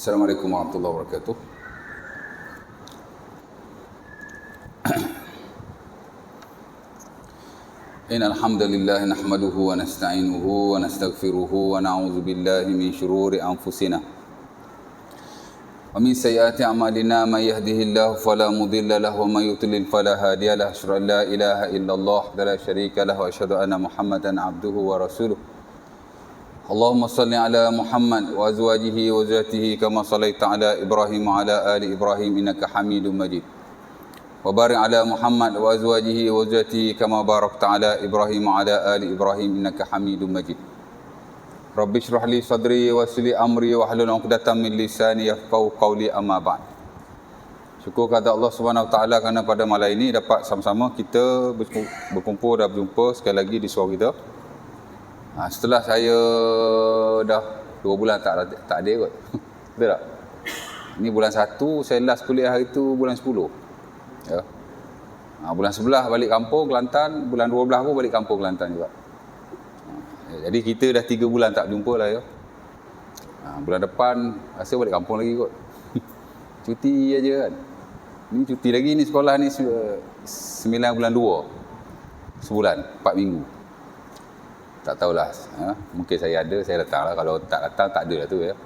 Assalamualaikum warahmatullahi wabarakatuh. Innal hamdalillah nahmaduhu wa nasta'inuhu wa nastaghfiruhu wa na'udzu billahi min shururi anfusina wa min sayyiati a'malina may yahdihillahu fala mudilla lahu wa may yudlil fala hadiya lahu. Asyhadu an la ilaha illallah wa la syarika lahu wa asyhadu anna Muhammadan abduhu wa rasuluh. Allahumma salli ala Muhammad wa azwajihi wa zurriyyatihi kama sallaita ala Ibrahim wa ala ali Ibrahim innaka Hamidum Majid. Wa barik ala Muhammad wa azwajihi wa zurriyyatihi kama barakta ala Ibrahim wa ala ali Ibrahim innaka Hamidum Majid. Rabbi shrah li sadri wa yassir li amri wa hlul 'uqdatam min lisani yafqahu qawli, amma ba'd. Syukur kepada Allah Subhanahu wa taala kerana pada malam ini dapat sama-sama kita berkumpul dan berjumpa sekali lagi di surau kita. Setelah saya dah 2 bulan tak ada kot. Betul tak? Ini bulan 1, saya last kuliah hari tu bulan 10. Ya. Bulan 11 balik kampung Kelantan, bulan 12 pun balik kampung Kelantan juga. Jadi kita dah 3 bulan tak jumpa lah ya. Bulan depan rasa balik kampung lagi kot. Cuti aja kan. Ni cuti lagi ni, sekolah ni 9 bulan 2. Sebulan, 4 minggu. Tak tahulah, mungkin saya ada, saya datang lah. Kalau tak datang, tak ada lah tu ya.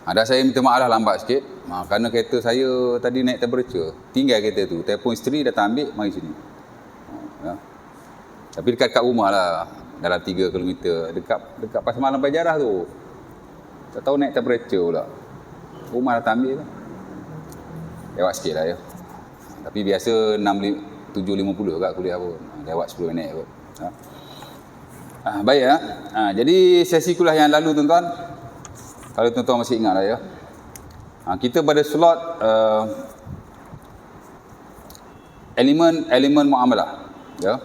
Dan saya minta maaf lah lambat sikit, kerana kereta saya tadi naik temperature. Tinggal kereta tu, telefon isteri datang ambil, mari sini. Tapi dekat rumah lah, dalam 3 km, dekat Pasar Malam Pajarah tu. Tak tahu naik temperature pula. Rumah datang ambil lah. Lewat sikit lah ya. Tapi biasa 7.50 kat kuliah pun. Lewat 10 minit kot. Baik ya. Jadi sesi kuliah yang lalu tuan-tuan, kalau tuan-tuan masih ingat lah ya, kita pada slot elemen muamalah ya.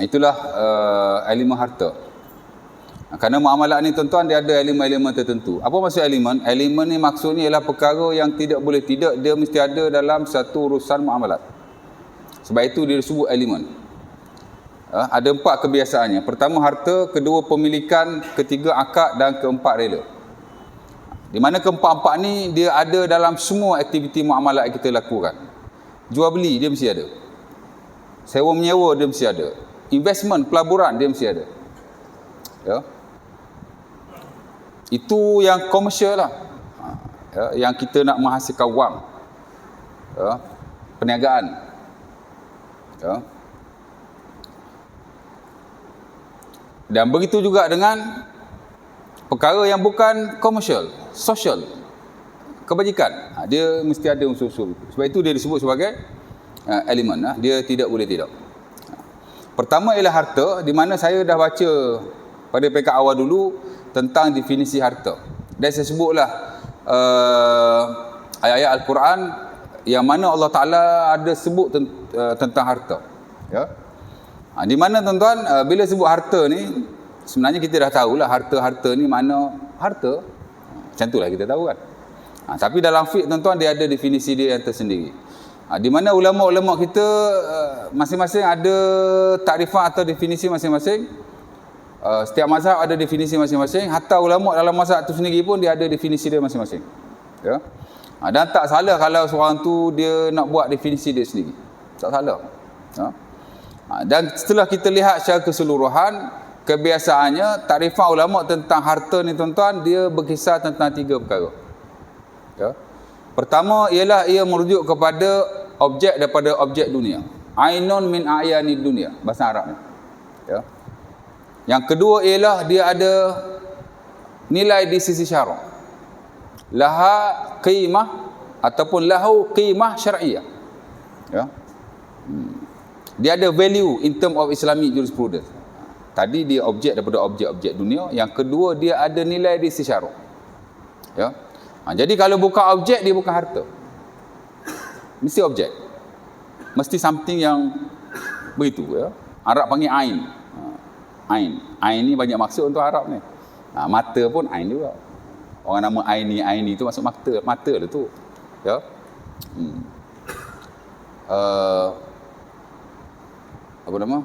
Itulah elemen harta. Kerana muamalah ni tuan-tuan dia ada elemen-elemen tertentu. Apa maksud elemen? Elemen ni maksudnya ialah perkara yang tidak boleh tidak dia mesti ada dalam satu urusan muamalat. Sebab itu dia disebut elemen. Ada 4 kebiasaannya. Pertama harta, kedua pemilikan, ketiga akad dan keempat rela. Di mana keempat-empat ni dia ada dalam semua aktiviti muamalat yang kita lakukan. Jual beli dia mesti ada. Sewa menyewa dia mesti ada. Investment, pelaburan dia mesti ada. Ya. Itu yang komersial lah. Ya, yang kita nak menghasilkan wang. Ya. Perniagaan. Ya. Dan begitu juga dengan perkara yang bukan komersial, sosial, kebajikan. Dia mesti ada unsur-unsur. Sebab itu dia disebut sebagai elemen. Dia tidak boleh tidak. Pertama ialah harta, di mana saya dah baca pada peringkat awal dulu tentang definisi harta. Dan saya sebutlah ayat-ayat Al-Quran yang mana Allah Ta'ala ada sebut tentang harta. Ya. Di mana tuan-tuan, bila sebut harta ni, sebenarnya kita dah tahulah harta-harta ni mana harta. Macam itulah kita tahu kan. Tapi dalam fiqh tuan-tuan dia ada definisi dia yang tersendiri. Di mana ulama-ulama kita masing-masing ada takrifat atau definisi masing-masing. Setiap mazhab ada definisi masing-masing. Hatta ulama dalam mazhab itu sendiri pun dia ada definisi dia masing-masing. Ya. Dan tak salah kalau seorang tu dia nak buat definisi dia sendiri. Tak salah. Ya. Dan setelah kita lihat secara keseluruhan, kebiasaannya takrifat ulama tentang harta ni tuan-tuan, dia berkisar tentang 3 perkara. Ya. Pertama ialah ia merujuk kepada objek daripada objek dunia. Ainun min a'yanid dunia, bahasa Arab ni. Ya. Yang kedua ialah dia ada nilai di sisi syarak. Laha qimah ataupun lahu qimah syar'iyyah. Ya. Dia ada value in term of Islamic jurisprudence. Tadi dia objek daripada objek-objek dunia. Yang kedua dia ada nilai di sisi syarak. Ya. Jadi kalau bukan objek dia bukan harta. Mesti objek. Mesti something yang begitu ya. Arab panggil ain. Ain. Ain ni banyak maksud untuk Arab ni. Mata pun ain juga. Orang nama aini tu maksud mata lah tu. Ya. Apa nama?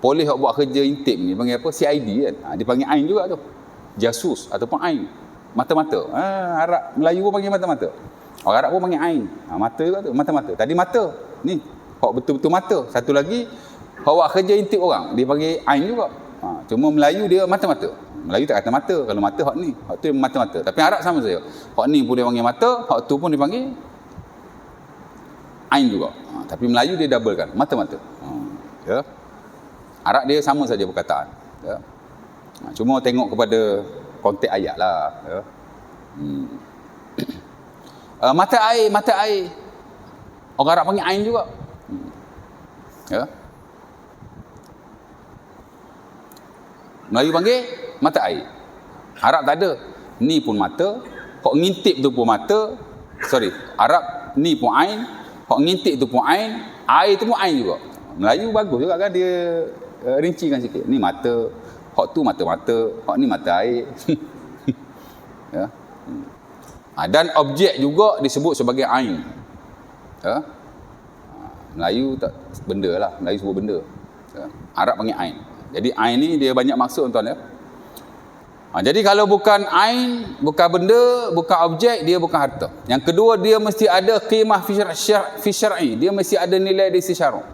Polis yang buat kerja intip ni panggil apa? CID kan. Dia panggil ain juga tu. jasus ataupun ain. Mata-mata. Arab Melayu pun panggil mata-mata. Orang Arab pun panggil ain. Mata juga tu, mata-mata. Tadi mata. Ni, hak betul-betul mata. Satu lagi, hak buat kerja intip orang, dia panggil ain juga. Cuma Melayu dia mata-mata. Melayu tak kata mata. Kalau mata hak ni, hak tu mata-mata. Tapi Arab sama saja. Hak ni pun dia panggil mata, hak tu pun dia panggil ain juga. Tapi Melayu dia doublekan, mata-mata. Ya. Arab dia sama saja perkataan. Ya. Cuma tengok kepada konteks ayat lah. Ya. Mata air. Orang Arab panggil ain juga. Ya. Melayu panggil mata air. Arab tak ada. Ni pun mata, hok ngintip tu pun mata. Arab ni pun ain, hok ngintip tu pun ain, air tu pun ain juga. Melayu bagus juga kan, dia rincikan sikit. Ni mata, hok tu mata-mata, hok ni mata air. Ya. Dan objek juga disebut sebagai ain. Ya. Melayu tak benda lah, Melayu sebut benda. Ya. Arab panggil ain. Jadi ain ni dia banyak maksud tuan ya. Jadi kalau bukan ain, bukan benda, bukan objek, dia bukan harta. Yang kedua, dia mesti ada qimah fi syar'i, dia mesti ada nilai di sisi syarak.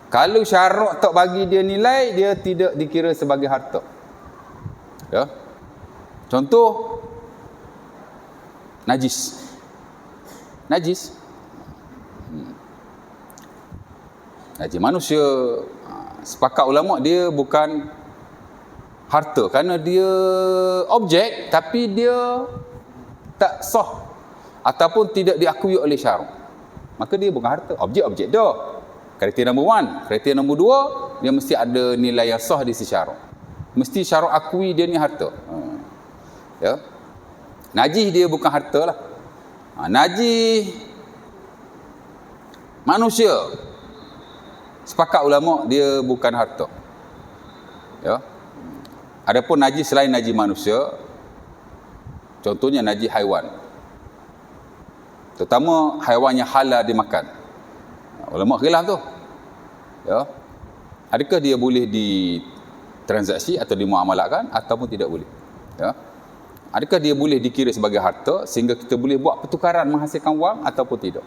Kalau syarak tak bagi dia nilai, dia tidak dikira sebagai harta. Ya. Contoh najis. Najis manusia, sepakat ulama dia bukan harta kerana dia objek tapi dia tak sah ataupun tidak diakui oleh syarak, maka dia bukan harta. Objek dah. Kriteria nombor 1. Kriteria nombor 2, dia mesti ada nilai yang sah di sisi syarak. Mesti syarak akui dia ni harta. Ya. Najis dia bukan harta lah. Najis manusia, sepakat ulama dia bukan harta. Ya. Adapun najis selain najis manusia, contohnya najis haiwan. Terutama haiwan yang halal dimakan. Ulama khilaf tu. Ya. Adakah dia boleh ditransaksi atau dimuamalahkan ataupun tidak boleh? Ya. Adakah dia boleh dikira sebagai harta sehingga kita boleh buat pertukaran menghasilkan wang ataupun tidak?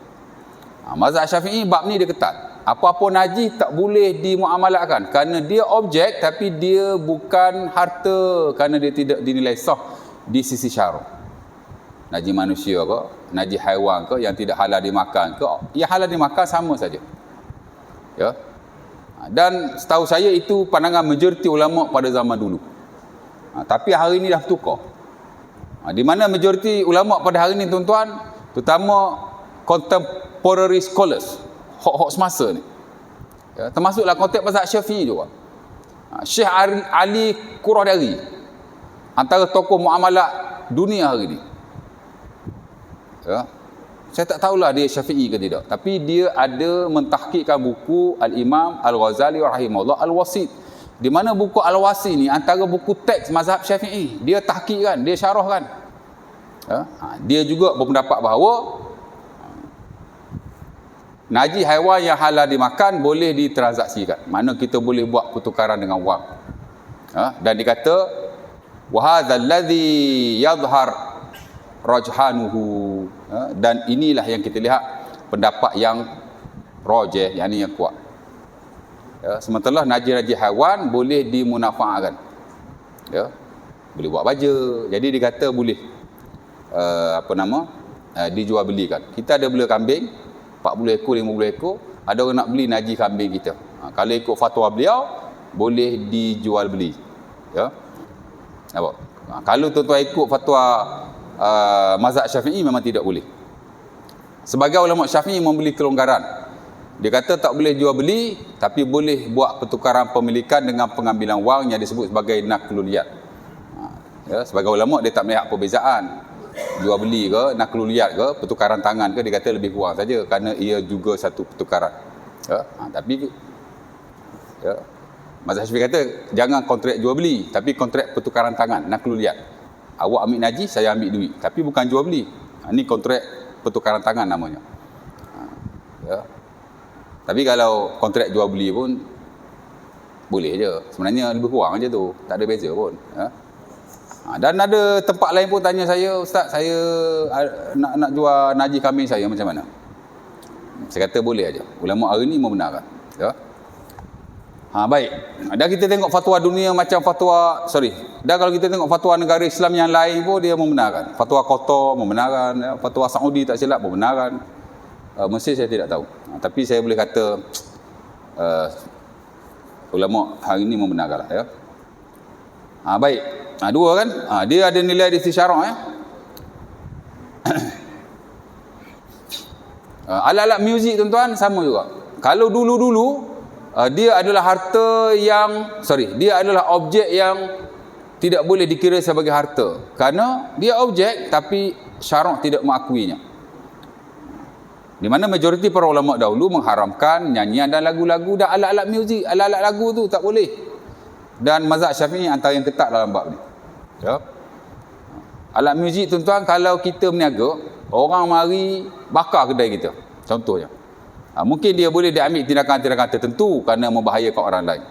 Mazhab Syafi'i bab ni dia ketat. Apa-apa najis tak boleh dimuamalahkan kerana dia objek tapi dia bukan harta kerana dia tidak dinilai sah di sisi syarak. Najis manusia ke, najis haiwan ke, yang tidak halal dimakan ke, yang halal dimakan sama saja. Ya. Dan setahu saya itu pandangan majoriti ulama pada zaman dulu. Tapi hari ini dah bertukar. Di mana majoriti ulama pada hari ini tuan-tuan, terutama contemporary scholars, hok semasa ni. Ya, termasuklah konteks mazhab Syafi'i juga. Syekh Ali Qurahdari, antara tokoh muamalah dunia hari ni. Ya. Saya tak tahulah dia Syafi'i ke tidak, tapi dia ada mentahqiqkan buku Al-Imam Al-Ghazali rahimahullah Al-Wasit. Di mana buku Al-Wasit ni antara buku teks mazhab Syafi'i. Dia tahqiqkan, dia syarahkan. Ya. Dia juga berpendapat bahawa najis haiwan yang halal dimakan boleh ditransaksikan. Mana kita boleh buat pertukaran dengan wang. Dan dikata wa hadzal ladzi yadhhar rajhanuhu. Dan inilah yang kita lihat pendapat yang rajih, yakni yang kuat. Sementara najis haiwan boleh dimunafaatkan. Ya. Boleh buat baja. Jadi dikata boleh dijual belikan. Kita ada bela kambing 40 ekor, 50 ekor, ada orang nak beli najis kambing kita. Kalau ikut fatwa beliau, boleh dijual beli. Ya. Nampak? Kalau tuan-tuan ikut fatwa mazhab Syafi'i memang tidak boleh. Sebagai ulama Syafi'i membeli kelonggaran. Dia kata tak boleh jual beli, tapi boleh buat pertukaran pemilikan dengan pengambilan wang yang disebut sebagai nakluliyat. Ya, sebagai ulama dia tak melihat perbezaan. Jual beli ke, nakluliyat ke, pertukaran tangan ke, dia kata lebih kurang saja kerana ia juga satu pertukaran. Ya, tapi ya, mazhab Syafi'i kata jangan kontrak jual beli, tapi kontrak pertukaran tangan, nakluliyat. Awak ambil najis, saya ambil duit, tapi bukan jual beli. Ini kontrak pertukaran tangan namanya. Ya. Tapi kalau kontrak jual beli pun boleh je. Sebenarnya lebih kurang je tu, tak ada beza pun. Ya. Dan ada tempat lain pun tanya saya, Ustaz, saya nak jual najis kambing saya macam mana? Saya kata boleh aja. Ulama hari ni membenarkan. Ya. Baik. Dan kita tengok fatwa dunia macam fatwa, dan kalau kita tengok fatwa negara Islam yang lain pun dia membenarkan. Fatwa Qatar membenarkan, ya. Fatwa Saudi tak silap membenarkan. Mesir saya tidak tahu. Tapi saya boleh kata ulama hari ini membenarkan, ya. Baik. Dua kan? Dia ada nilai istisyarah, ya. Alat-alat muzik tuan-tuan sama juga. Kalau dulu-dulu dia adalah dia adalah objek yang tidak boleh dikira sebagai harta. Kerana dia objek tapi syarak tidak mengakuinya. Di mana majoriti para ulama dahulu mengharamkan nyanyian dan lagu-lagu dan alat-alat muzik, alat-alat lagu tu tak boleh. Dan mazhab Syafi'i antara yang ketat dalam bab ni. Ya. Alat muzik tuan-tuan, kalau kita berniaga, orang mari bakar kedai kita. Contohnya. Mungkin dia boleh diambil tindakan-tindakan tertentu kerana membahayakan orang lain.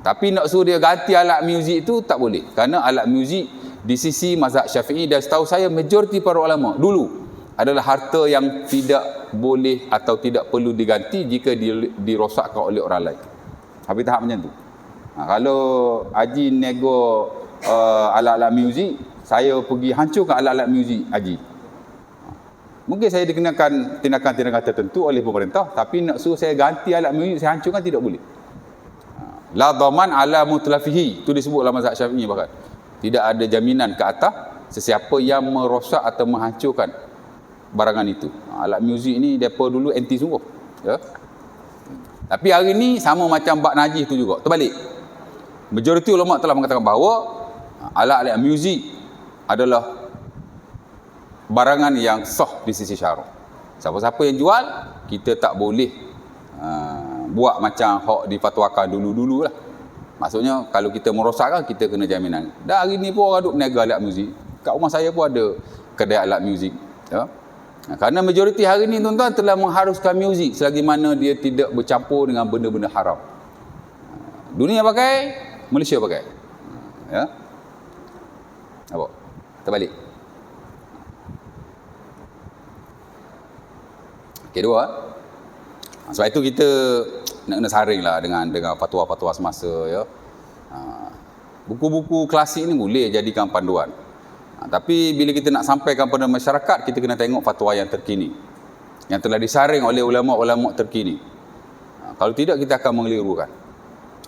Tapi nak suruh dia ganti alat muzik tu tak boleh. Kerana alat muzik di sisi mazhab Syafi'i dan setahu saya majoriti para ulama dulu adalah harta yang tidak boleh atau tidak perlu diganti jika dirosakkan oleh orang lain. Habis tahap macam tu. Kalau Haji nego alat-alat muzik, saya pergi hancurkan alat-alat muzik Haji. Mungkin saya dikenakan tindakan-tindakan tertentu oleh pemerintah, tapi nak suruh saya ganti alat muzik, saya hancurkan, tidak boleh. La dhaman ala mutlafihi, itu disebut dalam mazhab Syafi'i bahkan. Tidak ada jaminan ke atas sesiapa yang merosak atau menghancurkan barangan itu. Alat muzik ni depa dulu anti sungguh, ya. Tapi hari ni sama macam bab najis tu juga, terbalik. Majoriti ulama telah mengatakan bahawa alat-alat muzik adalah barangan yang sah di sisi syarak. Siapa-siapa yang jual, kita tak boleh buat macam hak difatwakan dulu-dulu lah. Maksudnya kalau kita merosakkan, kita kena jaminan. Dan hari ni pun orang duk berniaga alat muzik. Kat rumah saya pun ada kedai alat muzik, ya. Kerana majoriti hari ni tuan-tuan telah mengharuskan muzik selagi mana dia tidak bercampur dengan benda-benda haram. Dunia pakai, Malaysia pakai. Ya. Apa? Terbalik. Kedua, sebab itu kita nak kena saring lah dengan fatwa-fatwa semasa, ya. Buku-buku klasik ni boleh jadikan panduan. Tapi bila kita nak sampaikan pada masyarakat, kita kena tengok fatwa yang terkini, yang telah disaring oleh ulama-ulama terkini. Kalau tidak, kita akan mengelirukan.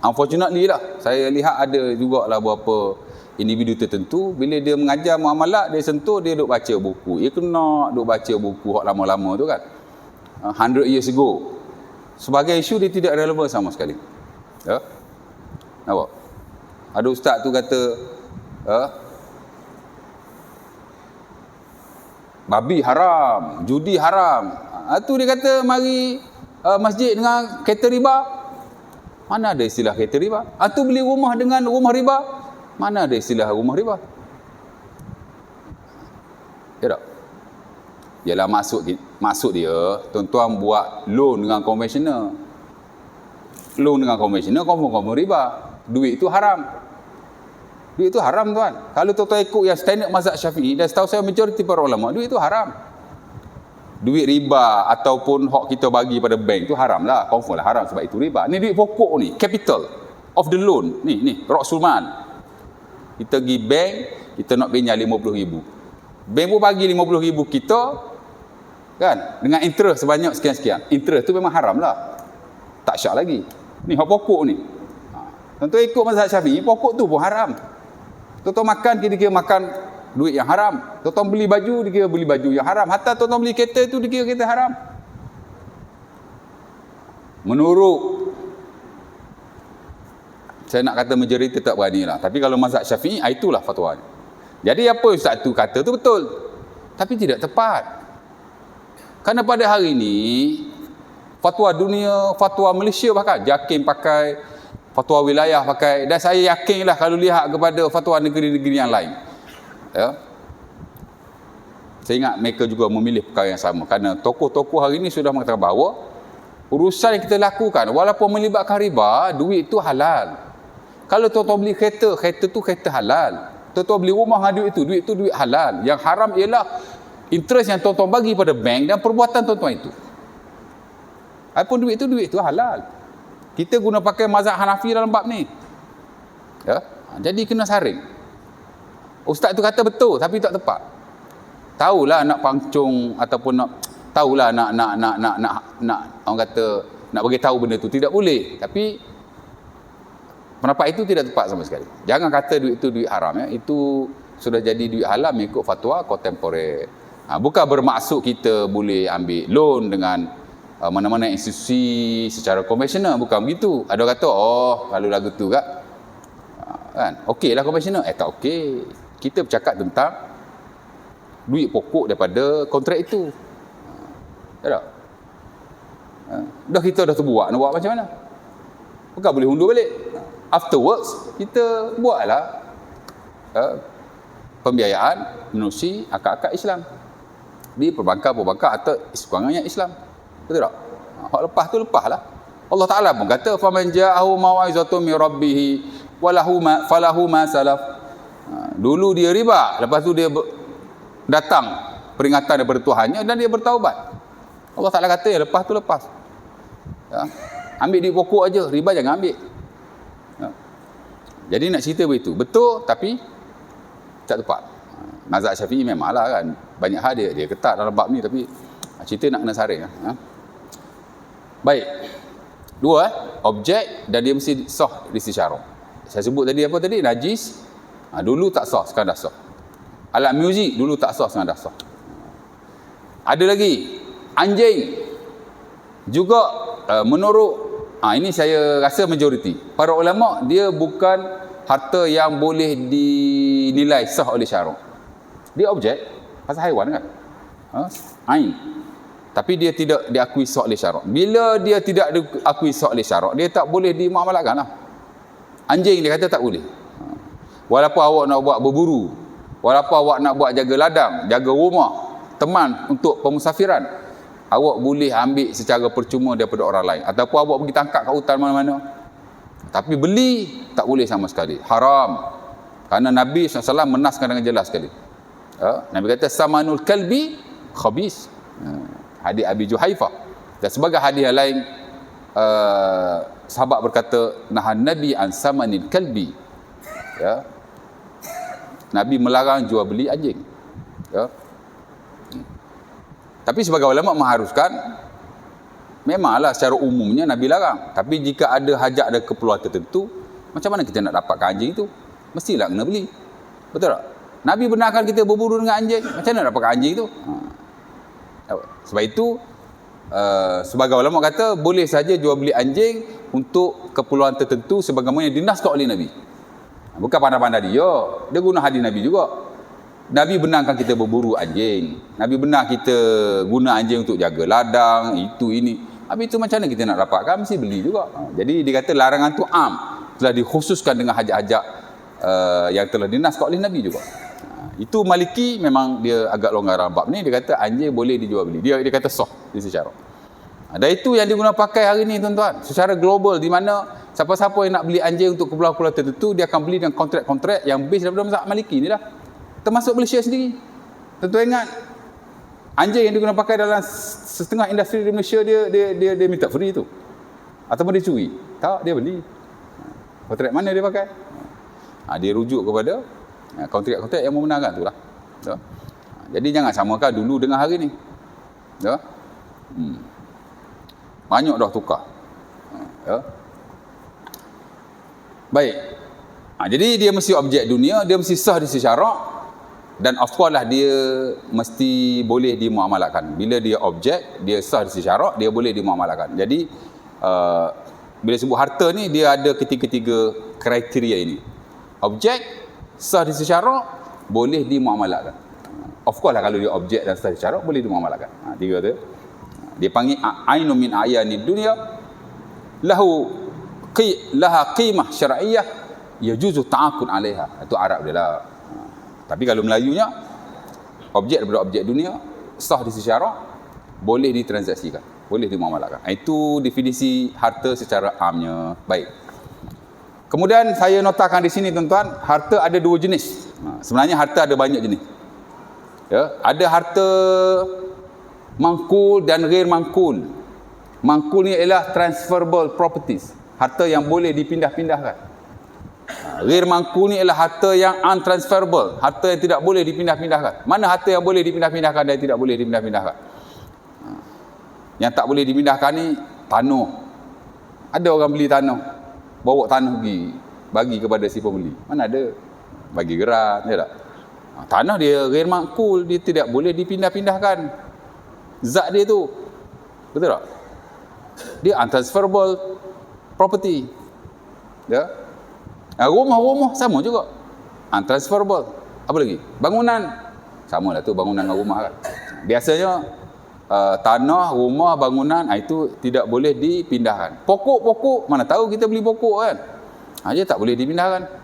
Unfortunately lah, saya lihat ada jugalah beberapa individu tertentu, bila dia mengajar muamalat, dia sentuh, dia duk baca buku. Ia kena duk baca buku hak lama-lama tu kan. 100 years ago. Sebagai isu dia tidak relevan sama sekali. Ya. Nampak? Ada ustaz tu kata, babi haram, judi haram. Tu dia kata mari masjid dengan kereta riba. Mana ada istilah kereta riba? Tu beli rumah dengan rumah riba. Mana ada istilah rumah riba? Ya tak? Ialah maksud dia, tuan-tuan buat loan dengan konvensional. Loan dengan konvensional confirm riba. Duit itu haram. Duit itu haram, tuan. Kalau tuan-tuan ikut yang standard mazhab Syafi'i, dan setahu saya majoriti para ulama, duit itu haram. Duit riba ataupun hak kita bagi pada bank tu haram lah. Confirm lah haram sebab itu riba. Ni duit pokok ni, capital of the loan. Ni Roksulman. Kita pergi bank, kita nak pinjam 50,000. Bank pun bagi 50,000 kita, kan, dengan interest sebanyak sekian-sekian. Interest tu memang haram lah. Tak syak lagi. Ni hak pokok ni. Tuan-tuan ikut mazhab Syafi'i, pokok tu pun haram. Tuan-tuan makan, kira-kira makan duit yang haram. Tuan-tuan beli baju, dikira beli baju yang haram. Hatta tuan-tuan beli kereta tu, dikira kereta haram. Menurut, saya nak kata majoriti tak berani lah. Tapi kalau mazhab Syafi'i, itulah fatwa. Jadi apa ustaz tu kata tu betul. Tapi tidak tepat. Kerana pada hari ini, fatwa dunia, fatwa Malaysia bahkan, JAKIM pakai, fatwa wilayah pakai, dan saya yakinlah kalau lihat kepada fatwa negeri-negeri yang lain, ya, saya ingat mereka juga memilih perkara yang sama. Kerana tokoh-tokoh hari ini sudah mengatakan bahawa urusan yang kita lakukan walaupun melibatkan riba, duit itu halal. Kalau tuan-tuan beli kereta, kereta tu kereta halal. Tuan-tuan beli rumah dengan duit itu duit halal. Yang haram ialah interest yang tuan-tuan bagi pada bank dan perbuatan tuan-tuan itu. Apapun duit itu halal. Kita guna pakai mazhab Hanafi dalam bab ni. Ya, jadi kena saring. Ustaz tu kata betul tapi tak tepat. Tahulah nak pangcung ataupun nak orang kata nak bagi tahu benda tu tidak boleh, tapi pendapat itu tidak tepat sama sekali. Jangan kata duit itu duit haram, ya. Itu sudah jadi duit halal mengikut fatwa kontemporer. Bukan bermaksud kita boleh ambil loan dengan mana-mana institusi secara konvensional, bukan begitu. Ada orang kata kalau lagu tu kan okeylah konvensional, tak okey. Kita bercakap tentang duit pokok daripada kontrak itu. Tak? Dah kita dah terbuat, nak buat macam mana? Bukan boleh undur balik. Afterwards, kita buatlah pembiayaan menerusi akad-akad Islam di perbankan-perbankan atau sekurang-kurangnya Islam. Betul tak? Hak lepas tu lepaslah. Allah Ta'ala pun kata, فَمَنْ جَاءَهُ مَوْعِظَةٌ مِنْ رَبِّهِ فَلَهُ مَا سَلَفَ. Dulu dia riba, lepas tu dia datang peringatan daripada Tuhannya dan dia bertaubat. Allah Ta'ala kata, lepas tu lepas. Ya. Ambil duit pokok aja, riba jangan ambil. Ya. Jadi nak cerita begitu. Betul tapi tak tepat. Mazhab Syafi'i memanglah kan, banyak hal dia ketat dalam bab ni, tapi cerita nak kena saring. Ya. Baik. Dua, objek dan dia mesti sah istisyarah. Saya sebut tadi apa tadi? Najis. Dulu tak sah, sekarang dah sah. Alat muzik dulu tak sah, sekarang dah sah. Ada lagi anjing juga menurut ini saya rasa majoriti para ulama, dia bukan harta yang boleh dinilai sah oleh syarak. Dia objek pasal haiwan kan, ain, tapi dia tidak diakui sah oleh syarak. Bila dia tidak diakui sah oleh syarak, dia tak boleh dimuamalatkan lah. Anjing dia kata tak boleh, walaupun awak nak buat berburu, walaupun awak nak buat jaga ladang, jaga rumah, teman untuk pemusafiran, awak boleh ambil secara percuma daripada orang lain, ataupun awak pergi tangkap kat hutan mana-mana. Tapi beli tak boleh sama sekali, haram. Kerana Nabi SAW menaskan dengan jelas sekali. Nabi kata samanul kalbi khabis. Hadis Abi Juhaifah. Dan sebagai hadis yang lain, sahabat berkata nahan Nabi an samanil kalbi. Ya. Nabi melarang jual beli anjing. Ya. Tapi sebagai ulama mengharuskan, memanglah secara umumnya Nabi larang. Tapi jika ada hajat dan keperluan tertentu, macam mana kita nak dapatkan anjing itu? Mestilah kena beli. Betul tak? Nabi benarkan kita berburu dengan anjing. Macam mana nak dapatkan anjing itu? Sebab itu, sebagai ulama kata, boleh saja jual beli anjing untuk keperluan tertentu sebagaimana dinaskan oleh Nabi. Bukan pandai-pandai dia guna hadis Nabi juga. Nabi benarkan kita berburu anjing. Nabi benar kita guna anjing untuk jaga ladang, itu ini. Habis itu macam mana kita nak dapatkan? Mesti beli juga. Jadi dia kata larangan tu am, telah dikhususkan dengan hajat-hajat yang telah dinaskan oleh Nabi juga. Itu Maliki memang dia agak longgar dalam bab ni. Dia kata anjing boleh dijual beli. Dia kata sah di secara. Dan itu yang diguna pakai hari ni tuan-tuan. Secara global, di mana siapa-siapa yang nak beli anjing untuk keperluan-keperluan tertentu, dia akan beli dengan kontrak-kontrak yang base daripada mazhab Maliki ni dah. Termasuk Malaysia sendiri. Tentu ingat, anjing yang digunakan pakai dalam setengah industri di Malaysia, dia minta free tu. Ataupun dia curi. Tak, dia beli. Kontrak mana dia pakai? Dia rujuk kepada kontrak-kontrak yang membenarkan tu lah. Jadi jangan samakan dulu dengan hari ni. Banyak dah tukar. Baik. Jadi dia mesti objek dunia, dia mesti sah di syarak. Dan of course lah dia mesti boleh dimuamalatkan. Bila dia objek, dia sah di syarak, dia boleh dimuamalatkan. Jadi bila sebut harta ni, dia ada ketiga-tiga kriteria ini. Objek, sah di syarak, boleh dimuamalatkan. Of course lah kalau dia objek dan sah di syarak, boleh dimuamalatkan. Tiga tu. Dia panggil ainu min ayani dunia, laha qimah syar'iyyah yajuzu ta'akun 'alaiha. Itu Arab dia lah. Tapi kalau Melayunya, objek daripada objek dunia, sah di syarak, boleh ditransaksikan, boleh dimuamalatkan. Itu definisi harta secara amnya. Baik. Kemudian saya notakan di sini tuan-tuan, harta ada dua jenis. Sebenarnya harta ada banyak jenis. Ya, ada harta mangkul dan ghair mangkul. Mangkul ni ialah transferable properties, harta yang boleh dipindah-pindahkan. Ghair mangkul ni ialah harta yang untransferable, harta yang tidak boleh dipindah-pindahkan. Mana harta yang boleh dipindah-pindahkan dan tidak boleh dipindah-pindahkan? Yang tak boleh dipindahkan ni tanah. Ada orang beli tanah, bawa tanah pergi bagi kepada si pembeli. Mana ada? Bagi geran, ya tak? Tanah dia ghair mangkul, dia tidak boleh dipindah-pindahkan. Zat dia tu. Betul tak? Dia untransferable property. Ya. Rumah-rumah sama juga. Untransferable. Apa lagi? Bangunan. Sama lah tu bangunan dengan rumah kan. Biasanya tanah, rumah, bangunan itu tidak boleh dipindahkan. Pokok-pokok, mana tahu kita beli pokok kan. Dia tak boleh dipindahkan.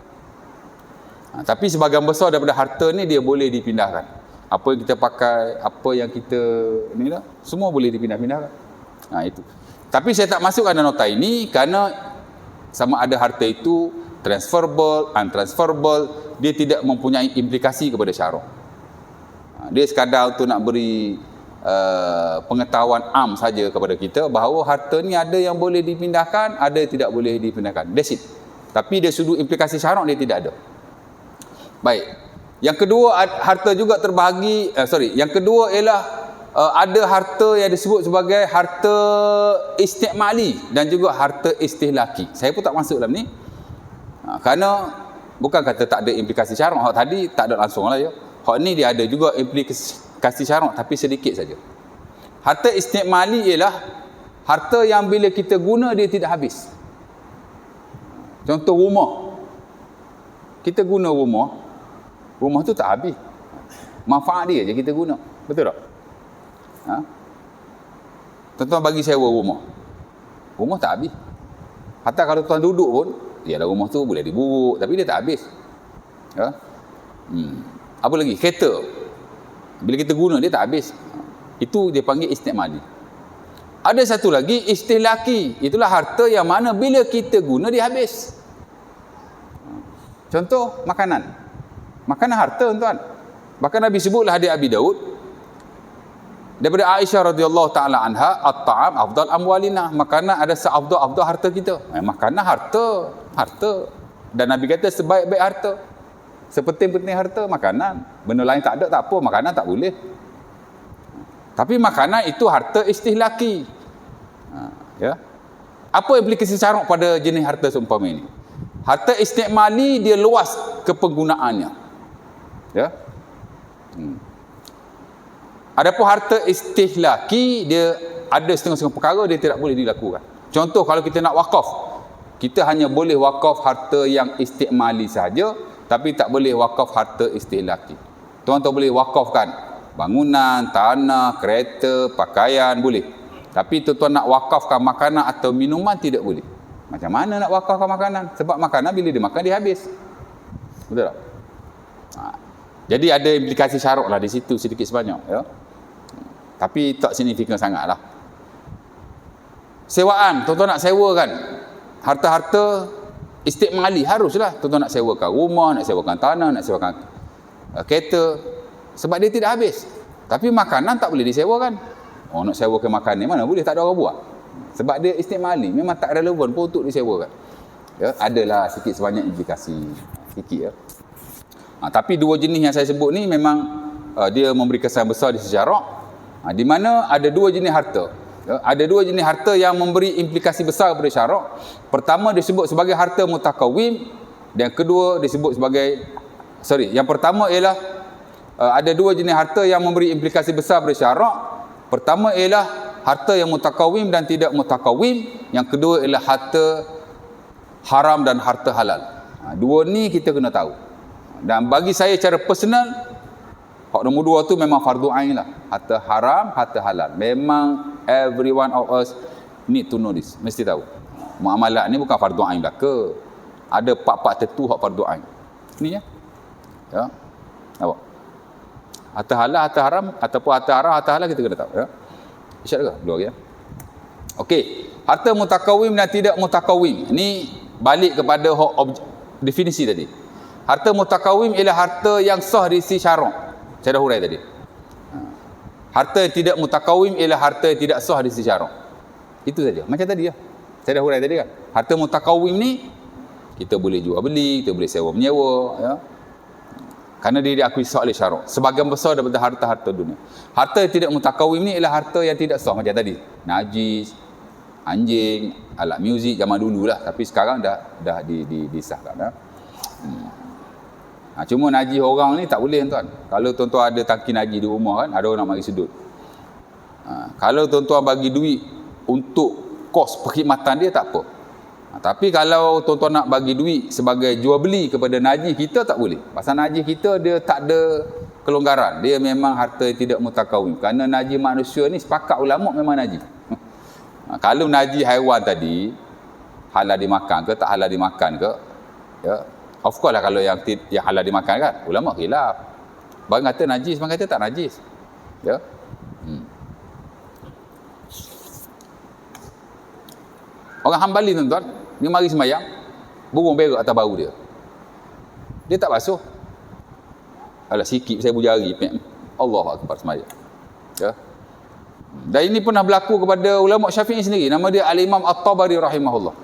Tapi sebahagian besar daripada harta ni dia boleh dipindahkan. Apa yang kita pakai, apa yang kita ni lah, semua boleh dipindah-pindahkan. Itu. Tapi saya tak masukkan dalam nota ini kerana sama ada harta itu transferable, untransferable, dia tidak mempunyai implikasi kepada syarak. Dia sekadar untuk nak beri pengetahuan am saja kepada kita bahawa harta ni ada yang boleh dipindahkan, ada yang tidak boleh dipindahkan. That's it. Tapi dia sudut implikasi syarak dia tidak ada. Baik. Yang kedua, harta juga terbahagi, yang kedua ialah ada harta yang disebut sebagai harta istikmali dan juga harta istihlaki. Saya pun tak masuk dalam ni. Kerana bukan kata tak ada implikasi syarak. Hak tadi tak ada langsung lah ya. Hak ni dia ada juga implikasi syarak tapi sedikit saja. Harta istikmali ialah harta yang bila kita guna dia tidak habis. Contoh rumah. Kita guna rumah tu tak habis. Manfaat dia je kita guna. Betul tak? Tuan-tuan bagi sewa rumah. Rumah tak habis. Hatta kalau tuan duduk pun, yalah rumah tu boleh diburuk tapi dia tak habis. Apa lagi? Kereta. Bila kita guna dia tak habis. Itu dia panggil istikmali. Ada satu lagi istihlaki. Itulah harta yang mana bila kita guna dia habis. Contoh makanan. Makanan harta tuan. Bahkan Nabi sebutlah hadis Abi Daud daripada Aisyah radhiyallahu taala anha, at-ta'am afdal amwalina. Makanan ada seafdal harta kita. Makanan harta. Dan Nabi kata sebaik-baik harta. Sepenting-penting harta makanan. Benda lain tak ada tak apa, makanan tak boleh. Tapi makanan itu harta istihlaki. Ya. Apa implikasi syarak pada jenis harta seumpama ini? Harta istikmali dia luas kepenggunaannya. Ya. Adapun harta istihlaki dia ada setengah-setengah perkara dia tidak boleh dilakukan. Contoh kalau kita nak wakaf, kita hanya boleh wakaf harta yang istikmali saja, tapi tak boleh wakaf harta istihlaki. Tuan-tuan boleh wakafkan bangunan, tanah, kereta, pakaian boleh. Tapi tuan-tuan nak wakafkan makanan atau minuman tidak boleh. Macam mana nak wakafkan makanan? Sebab makanan bila dia makan dia habis. Betul tak? Jadi ada implikasi syarak lah di situ sedikit sebanyak. Ya? Tapi tak signifikan sangat lah. Sewaan, tuan-tuan nak sewakan harta-harta istikmali, haruslah tuan-tuan nak sewakan rumah, nak sewakan tanah, nak sewakan kereta. Sebab dia tidak habis. Tapi makanan tak boleh disewakan. Nak sewakan makanan mana boleh, tak ada orang buat. Sebab dia istikmali, memang tak relevan pun untuk disewakan. Ya, adalah sikit sebanyak implikasi. Sikit ya. Tapi dua jenis yang saya sebut ni memang dia memberi kesan besar di sejarah. Di mana ada dua jenis harta. Ya, ada dua jenis harta yang memberi implikasi besar kepada syarak. Pertama disebut sebagai harta mutakawim dan kedua disebut sebagai yang pertama ialah ada dua jenis harta yang memberi implikasi besar kepada syarak. Pertama ialah harta yang mutakawim dan tidak mutakawim. Yang kedua ialah harta haram dan harta halal. Dua ni kita kena tahu. Dan bagi saya secara personal, hak nombor dua tu memang fardu ain lah. Harta haram, harta halal. Memang every one of us need to know this. Mesti tahu. Muamalat ni bukan fardu ain belaka. Ada part-part tertentu hak fardu ain. Ni ya. Ya. Nampak? Harta halal, harta haram ataupun harta haram, harta halal kita kena tahu ya. Isyak ke? Dua lagi ya. Okey. Harta mutakawim dan tidak mutakawim. Ini balik kepada definisi tadi. Harta mutakawim ialah harta yang sah di sisi syarak. Saya dah hurai tadi. Harta yang tidak mutakawim ialah harta yang tidak sah di sisi syarak. Itu saja. Macam tadi lah. Saya dah hurai tadi kan. Harta mutakawim ni kita boleh jual beli, kita boleh sewa menyewa, ya. Kerana dia diakui sah oleh syarak. Sebahagian besar daripada harta-harta dunia. Harta yang tidak mutakawim ni ialah harta yang tidak sah macam tadi. Najis, anjing, alat muzik zaman dulu lah. Tapi sekarang dah disahkan. Ya. Cuma najis orang ni tak boleh tuan. Kalau tuan-tuan ada tangki najis di rumah kan, ada orang nak mari sedut. Kalau tuan-tuan bagi duit untuk kos perkhidmatan dia tak apa. Tapi kalau tuan-tuan nak bagi duit sebagai jual beli kepada najis, kita tak boleh. Pasal najis kita dia tak ada kelonggaran. Dia memang harta yang tidak mutakawim. Kerana najis manusia ni sepakat ulama memang najis. Kalau najis haiwan tadi halal dimakan ke tak halal dimakan ke, ya, of course lah kalau yang halal dimakan kan, ulama khilaf. Bang kata najis, bang kata tak najis. Ya. Orang Hambali tuan-tuan, dia mari sembahyang, burung berak atas bahu dia. Dia tak basuh. Alah sikit saya bujari. Allahu akbar sembahyang. Ya. Dan ini pernah berlaku kepada ulama Syafi'i sendiri. Nama dia Al-Imam At-Tabari rahimahullah.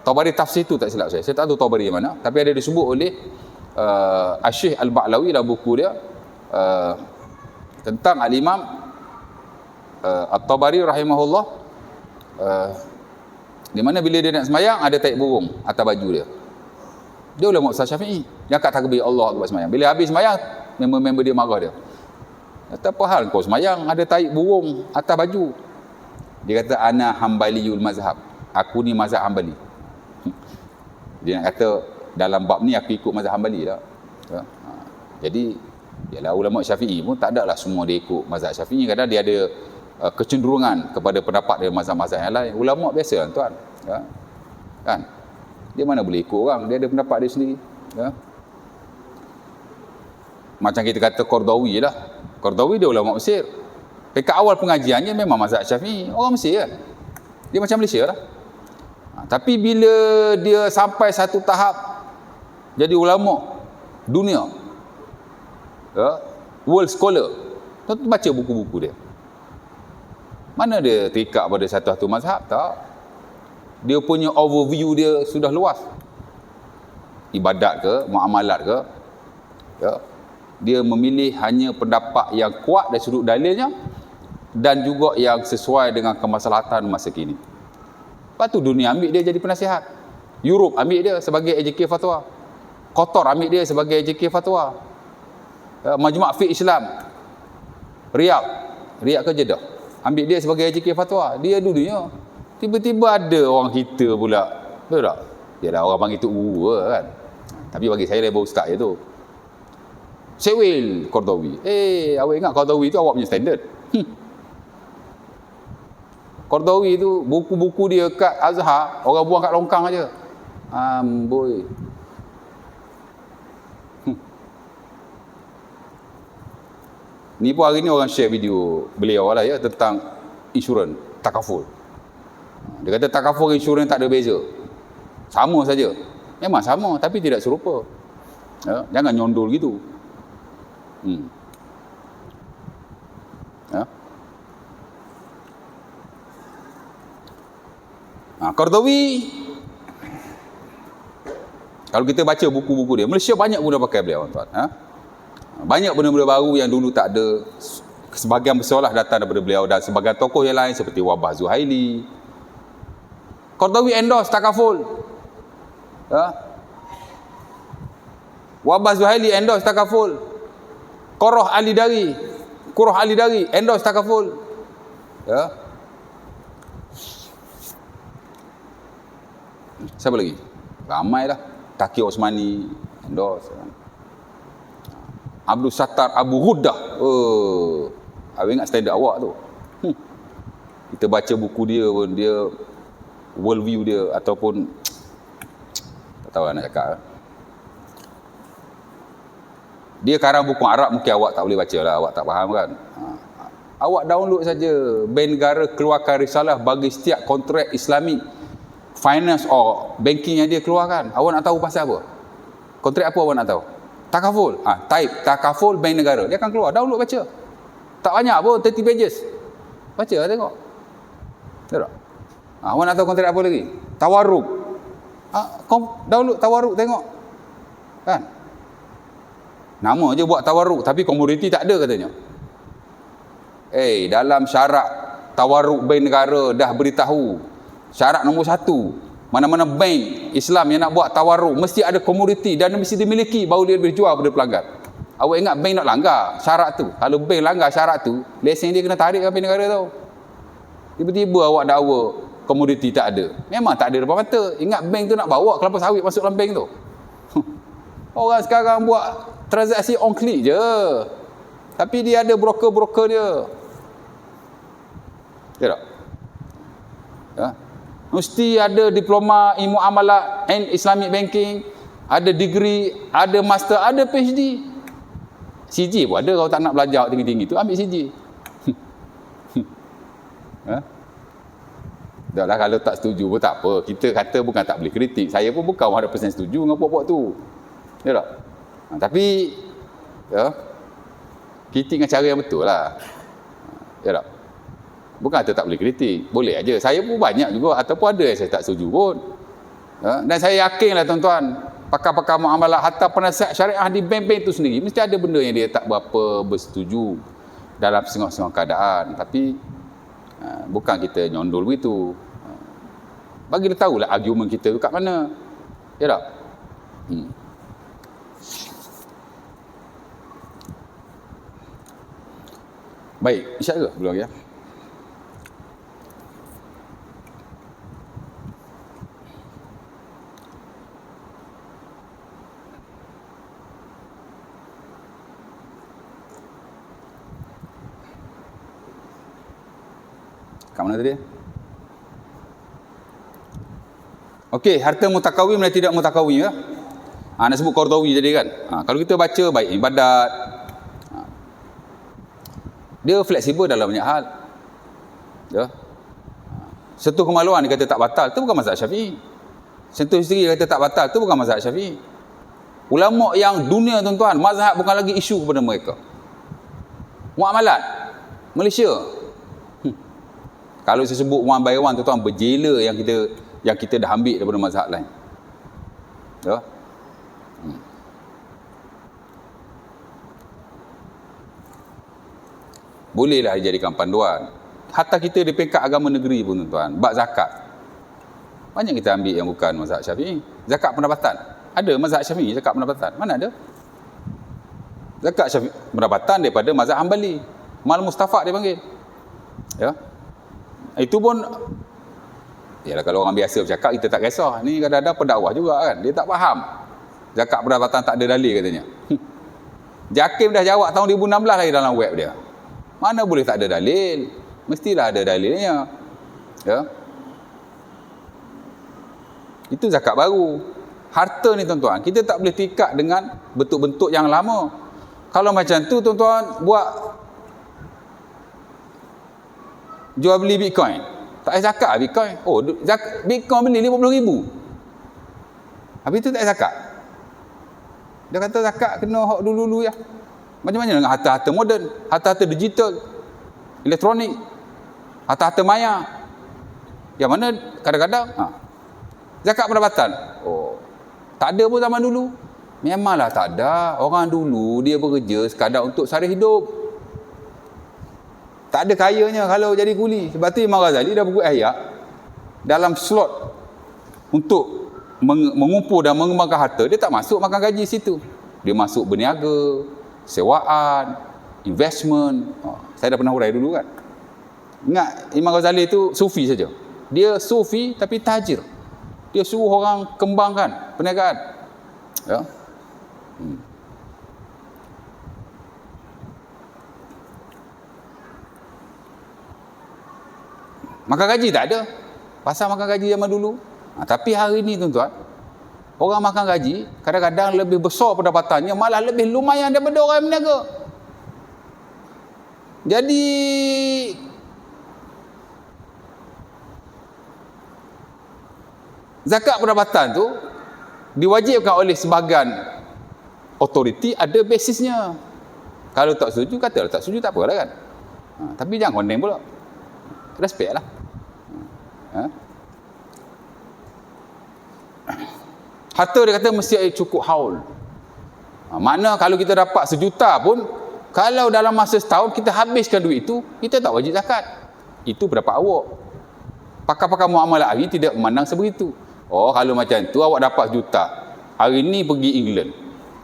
Tabari tafsir tu tak silap saya. Saya tak tahu Tabari yang mana, tapi ada disebut oleh Asy-Syaikh Al-Ba'lawi dalam buku dia tentang Al-Imam At-Tabari rahimahullah, di mana bila dia nak sembahyang ada taik burung atas baju dia. Dia ulama Ustaz Syafi'i. Dia angkat takbir Allah Akbar sembahyang. Bila habis sembahyang, member-member dia marah dia. Kata apa hal kau sembahyang ada taik burung atas baju? Dia kata ana Hambaliyul mazhab. Aku ni mazhab Hambali. Dia nak kata dalam bab ni aku ikut mazhab Hambali lah. Ya. Jadi ialah ulama Syafi'i pun tak adalah semua dia ikut mazhab Syafi'i. Kadang dia ada kecenderungan kepada pendapat dari mazhab-mazhab yang lain. Ulama biasa tuan, ya. Kan? Dia mana boleh ikut orang, dia ada pendapat dia sendiri, ya. Macam kita kata Qardawi lah. Qardawi dia ulama Mesir. Dekat awal pengajiannya memang mazhab Syafi'i, orang Mesir kan. Dia macam Malaysia lah. Tapi bila dia sampai satu tahap jadi ulama dunia, ya, world scholar, tuan baca buku-buku dia. Mana dia terikat pada satu-satu mazhab? Tak. Dia punya overview dia sudah luas. Ibadat ke, muamalat ke, ya. Dia memilih hanya pendapat yang kuat dari sudut dalilnya dan juga yang sesuai dengan kemaslahatan masa kini. Lepas tu dunia ambil dia jadi penasihat. Europe ambil dia sebagai AJK fatwa. Qatar ambil dia sebagai AJK fatwa. Majma' Fiqh Islam Riyadh ke Jeddah ambil dia sebagai AJK fatwa. Dia dunia. Tiba-tiba ada orang kita pula. Betul tak? Dia dah orang panggil Tok Guru kan. Tapi bagi saya level ustaz je tu. Sewil Qardawi. Awak ingat Qardawi tu awak punya standard. Qardawi tu buku-buku dia kat Azhar, orang buang kat longkang aja. Amboi. Ni pun hari ni orang share video beliau lah ya tentang insurans, takaful. Dia kata takaful insurans tak ada beza. Sama saja. Memang sama tapi tidak serupa. Ya, jangan nyondol gitu. Ya. Qardawi, kalau kita baca buku-buku dia, Malaysia banyak guna pakai beliau tuan. Banyak benda-benda baru yang dulu tak ada. Sebahagian besar lah datang daripada beliau dan sebagian tokoh yang lain seperti Wabah Zuhaili. Qardawi endorse takaful. Wabah Zuhaili endorse takaful. Qurrah Ali Dari endorse takaful. Ya. Siapa lagi? Ramai lah. Taqi Osmani endorse. Abdul Sattar Abu Ghuddah. Awak ingat standard awak tu. Kita baca buku dia pun, dia world view dia ataupun tak tahu nak cakap. Dia karang buku Arab mungkin awak tak boleh baca lah, awak tak faham kan. Awak download saja. Bank Negara keluarkan risalah bagi setiap kontrak Islamic finance or banking yang dia keluarkan. Awak nak tahu pasal apa? Kontrak apa awak nak tahu? Takaful. Type takaful bank negara. Dia akan keluar. Download baca. Tak banyak pun, 30 pages. Baca tengok. Tahu tak? Awak nak tahu kontrak apa lagi? Tawarruk. Download tawarruk tengok. Kan? Nama je buat tawarruk, tapi komoditi tak ada katanya. Dalam syarat tawarruk bank negara dah beritahu. Syarat nombor 1. Mana-mana bank Islam yang nak buat tawarruk mesti ada komoditi dan mesti dimiliki baru dia boleh jual pada pelanggan. Awak ingat bank nak langgar syarat tu. Kalau bank langgar syarat tu, lesen dia kena tarik ke bank negara tau. Tiba-tiba awak dakwa komoditi tak ada. Memang tak ada depan mata. Ingat bank tu nak bawa kelapa sawit masuk dalam bank tu. Orang sekarang buat transaksi on click je. Tapi dia ada broker-broker dia. Ya tak? Ya. Mesti ada diploma ilmu amalat and Islamic banking, ada degree, ada master, ada PhD. CJ pun ada. Kalau tak nak belajar tinggi-tinggi tu, ambil CJ. Dah lah, kalau tak setuju pun tak apa. Kita kata bukan tak boleh kritik. Saya pun bukan 100% setuju dengan buat-buat tu. Ya tak? Tapi kritik dengan cara yang betul lah. Ya tak? Bukan kata tak boleh kritik. Boleh aja. Saya pun banyak juga. Ataupun ada yang saya tak setuju pun. Dan saya yakinlah tuan-tuan, pakar-pakar muamalah, hatta penasihat syariah di bank-bank itu sendiri, mesti ada benda yang dia tak berapa bersetuju dalam setengah-setengah keadaan. Tapi bukan kita nyondol begitu. Bagi dia tahulah argument kita tu kat mana. Ya tak? Baik, insya-Allah belum ya. Kat mana tadi? Okey, harta mutakawim dan tidak mutakawim ya. Nak sebut Qardawi tadi kan. Kalau kita baca baik ibadat, dia fleksibel dalam banyak hal. Ya. Sentuh kemaluan dia kata tak batal, tu bukan mazhab Syafi'i. Sentuh isteri dia kata tak batal, tu bukan mazhab Syafi'i. Ulama yang dunia tuan-tuan, mazhab bukan lagi isu kepada mereka. Muamalat Malaysia. Kalau saya sebut one by one tuan-tuan, berjela yang kita dah ambil daripada mazhab lain. Ya. Bolehlah dijadikan panduan. Hatta kita di peringkat agama negeri pun tuan-tuan, bab zakat. Banyak kita ambil yang bukan mazhab Syafi'i. Zakat pendapatan. Ada mazhab Syafi'i zakat pendapatan? Mana ada? Zakat Syafi'i pendapatan daripada mazhab Hambali. Mal Mustafak dia panggil. Ya. Itu pun yalah, kalau orang biasa bercakap kita tak kisah. Ni kadang-kadang pendakwah juga kan. Dia tak faham. Zakat pendapatan tak ada dalil katanya. Jakim dah jawab tahun 2016 lagi dalam web dia. Mana boleh tak ada dalil? Mestilah ada dalilnya. Ya. Itu zakat baru. Harta ni tuan-tuan, kita tak boleh tingkat dengan bentuk-bentuk yang lama. Kalau macam tu tuan-tuan buat jual beli Bitcoin, tak payah zakat Bitcoin. Bitcoin beli 50,000. Habis tu tak payah zakat. Dia kata zakat kena hak dulu-dulu ya. Macam-macam dengan harta-harta moden, harta-harta digital, elektronik, harta-harta maya. Yang mana kadang-kadang zakat pendapatan. Tak ada pun zaman dulu. Memanglah tak ada. Orang dulu dia bekerja sekadar untuk sara hidup. Tak ada kayanya kalau jadi kuli. Sebab tu Imam Ghazali dah buku ayat dalam slot untuk mengumpul dan mengembangkan harta, dia tak masuk makan gaji situ. Dia masuk berniaga, sewaan, investment. Saya dah pernah hurai dulu kan. Ingat Imam Ghazali tu sufi saja. Dia sufi tapi tajir. Dia suruh orang kembangkan perniagaan. Ya. Makan gaji tak ada. Pasal makan gaji zaman dulu. Tapi hari ni tuan-tuan, orang makan gaji kadang-kadang lebih besar pendapatannya, malah lebih lumayan daripada orang yang berniaga. Jadi zakat pendapatan tu diwajibkan oleh sebahagian authority, ada basisnya. Kalau tak setuju, katalah tak setuju, tak apalah kan. Tapi jangan condemn pula. Respect lah. Harta dia kata mesti cukup haul. Mana kalau kita dapat 1 juta pun, kalau dalam masa setahun kita habiskan duit itu, kita tak wajib zakat. Itu berapa awak. Pakar-pakar muamalah ini tidak memandang sebegitu. Oh, kalau macam tu awak dapat 1 juta. Hari ni pergi England.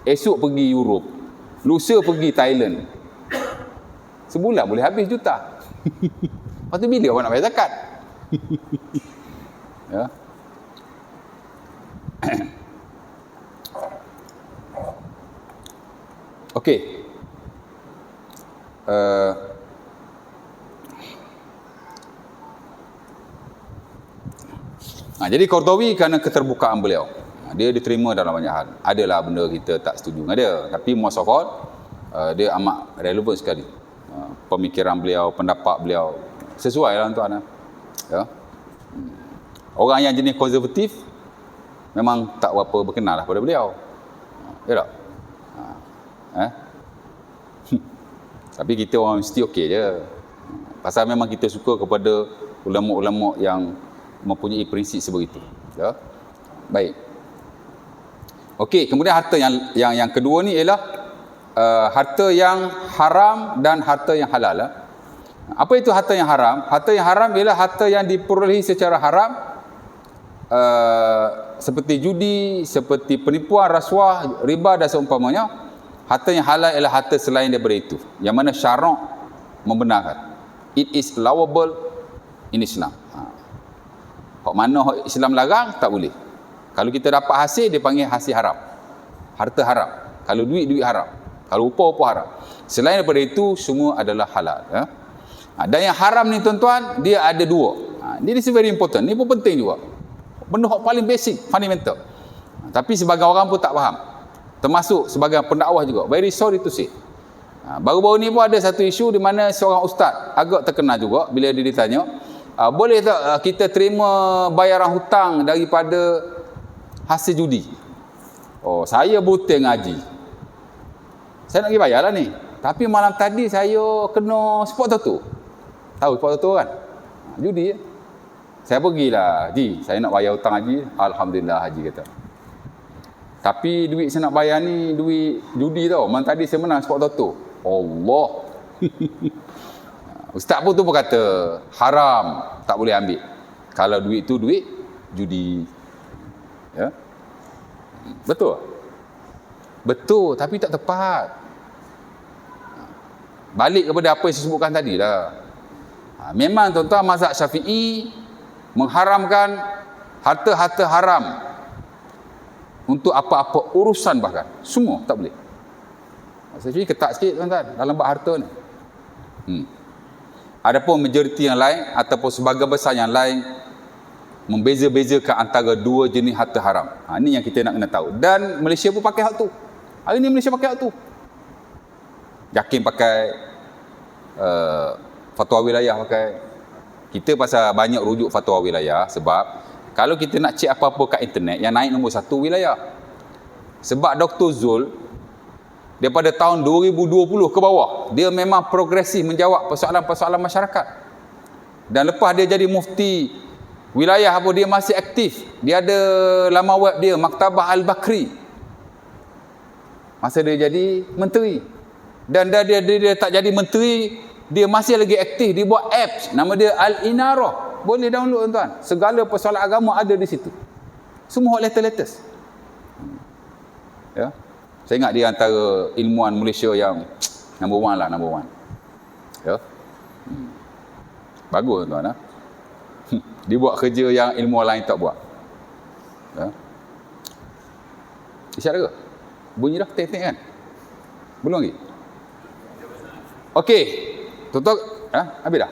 Esok pergi Europe. Lusa pergi Thailand. Sebulan boleh habis 1 juta. Lepas tu bila awak nak bayar zakat? Ya. Okey. Jadi Qardawi kerana keterbukaan beliau, dia diterima dalam banyak hal. Adalah benda kita tak setuju dengan dia, tapi most of all, dia amat relevan sekali. Pemikiran beliau, pendapat beliau sesuai lah tuan. Ya. Orang yang jenis konservatif memang tak berapa berkenal lah pada beliau. Ya tak? Tapi kita orang mesti okey je. Pasal memang kita suka kepada ulama-ulama yang mempunyai prinsip sebegitu. Ya. Baik. Okey, kemudian harta yang kedua ni ialah harta yang haram dan harta yang halal. Apa itu harta yang haram? Harta yang haram ialah harta yang diperolehi secara haram, seperti judi, seperti penipuan, rasuah, riba dan seumpamanya. Harta yang halal ialah harta selain daripada itu, yang mana syarak membenarkan. It is allowable in Islam. Hak mana hak Islam larang, tak boleh. Kalau kita dapat hasil, dia panggil hasil haram. Harta haram. Kalau duit haram. Kalau upah haram. Selain daripada itu, semua adalah halal. Ya? Dan yang haram ni tuan-tuan, dia ada 2. Ini is very important. Ini pun penting juga. Benda hak paling basic, fundamental. Tapi sebagai orang pun tak faham. Termasuk sebagai pendakwah juga. Very sorry to say. Baru-baru ni pun ada satu isu di mana seorang ustaz agak terkenal juga bila dia ditanya, boleh tak kita terima bayaran hutang daripada hasil judi? Oh, saya buta ngaji. Saya nak pergi bayar lah ni. Tapi malam tadi saya kena sport toto. Tahu sport toto kan? Judi ya. Saya pergilah, Haji, saya nak bayar hutang haji. Alhamdulillah, Haji kata. Tapi duit saya nak bayar ni duit judi tau. Malam tadi saya menang sport toto. Allah. Ustaz pun tu berkata, haram, tak boleh ambil. Kalau duit tu duit judi. Ya. Betul? Betul, tapi tak tepat. Balik kepada apa yang saya sebutkan tadi lah. Memang tuan-tuan mazhab Syafi'i mengharamkan harta-harta haram untuk apa-apa urusan, bahkan semua tak boleh. Syafi'i ketat sikit tuan-tuan dalam bab harta ni. Adapun majoriti yang lain ataupun sebahagian besar yang lain membeza-bezakan antara 2 jenis harta haram. Ini yang kita nak kena tahu. Dan Malaysia pun pakai hak tu. Hari ni Malaysia pakai hak tu. Yakin pakai fatwa wilayah pakai. Kita pasal banyak rujuk fatwa wilayah sebab kalau kita nak cek apa-apa kat internet, yang naik nombor 1 wilayah. Sebab Dr. Zul daripada tahun 2020 ke bawah, dia memang progresif menjawab persoalan-persoalan masyarakat. Dan lepas dia jadi mufti wilayah apa, dia masih aktif. Dia ada laman web dia, Maktabah Al-Bakri. Masa dia jadi menteri. Dan dia tak jadi menteri, dia masih lagi aktif. Dia buat apps, nama dia Al-Inarah. Boleh download tuan-tuan. Segala persoalan agama ada di situ. Semua latest. Ya. Saya ingat dia antara ilmuwan Malaysia yang number one. Ya. Bagus tuan-tuan. Dia buat kerja yang ilmuwan lain tak buat. Ya. Isyarat ke? Bunyi dah tek-tek kan? Belum lagi? Okey. Tutup. Habis dah?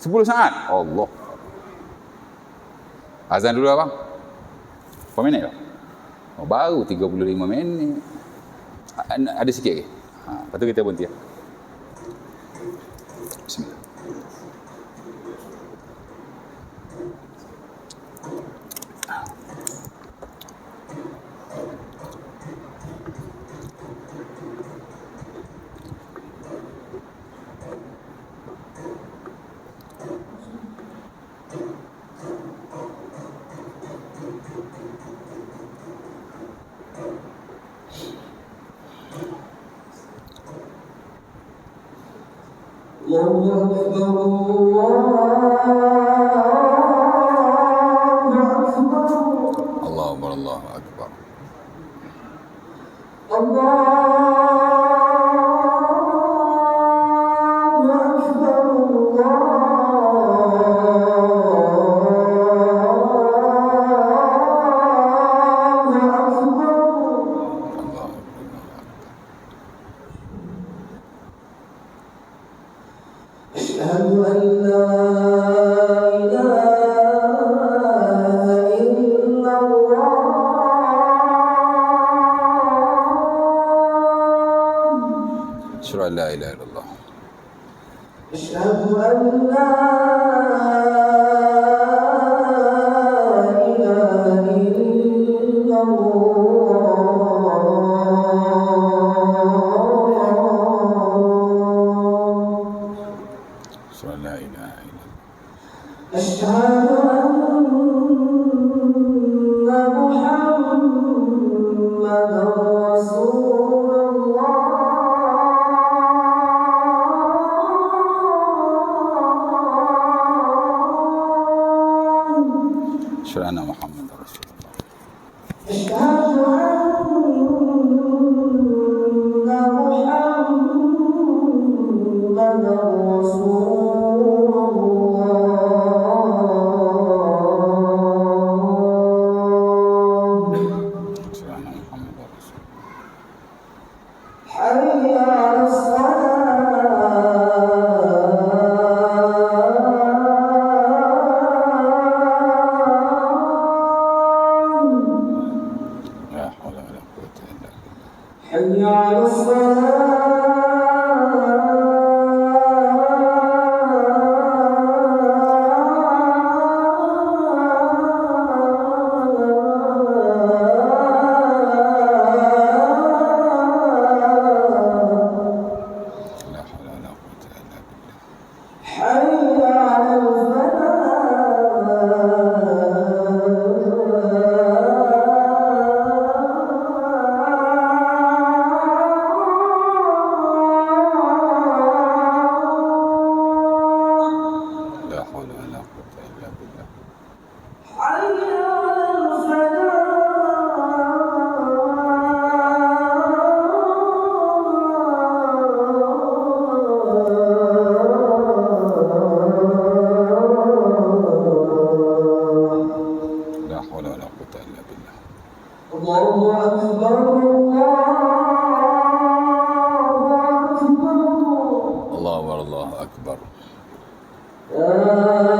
10 saat. Allah. Azan dulu abang. Berapa minit dah? Oh, baru 35 minit. Ada sikit lagi. Lepas tu kita berhenti. Bismillah. Allahu Akbar, Allahu Akbar. Asyhadu an la ilaha illallah. أشهد أن لا إله إلا الله Asyhadu an la ilaha illallah. أشهد أن محمدا رسول الله Asyhadu anna Muhammadar Rasulullah. أشهد أن محمدا رسول الله Asyhadu anna Muhammadar Rasulullah. حي على الصلاة La haula wa la quwwata illa billah. حي على الصلاة La haula wa la quwwata illa billah. حي على الفلاح La haula wa la quwwata illa billah. حي على الفلاح La haula wa la quwwata illa billah. الله أكبر الله أكبر Allahu Akbar, Allahu Akbar. لا إله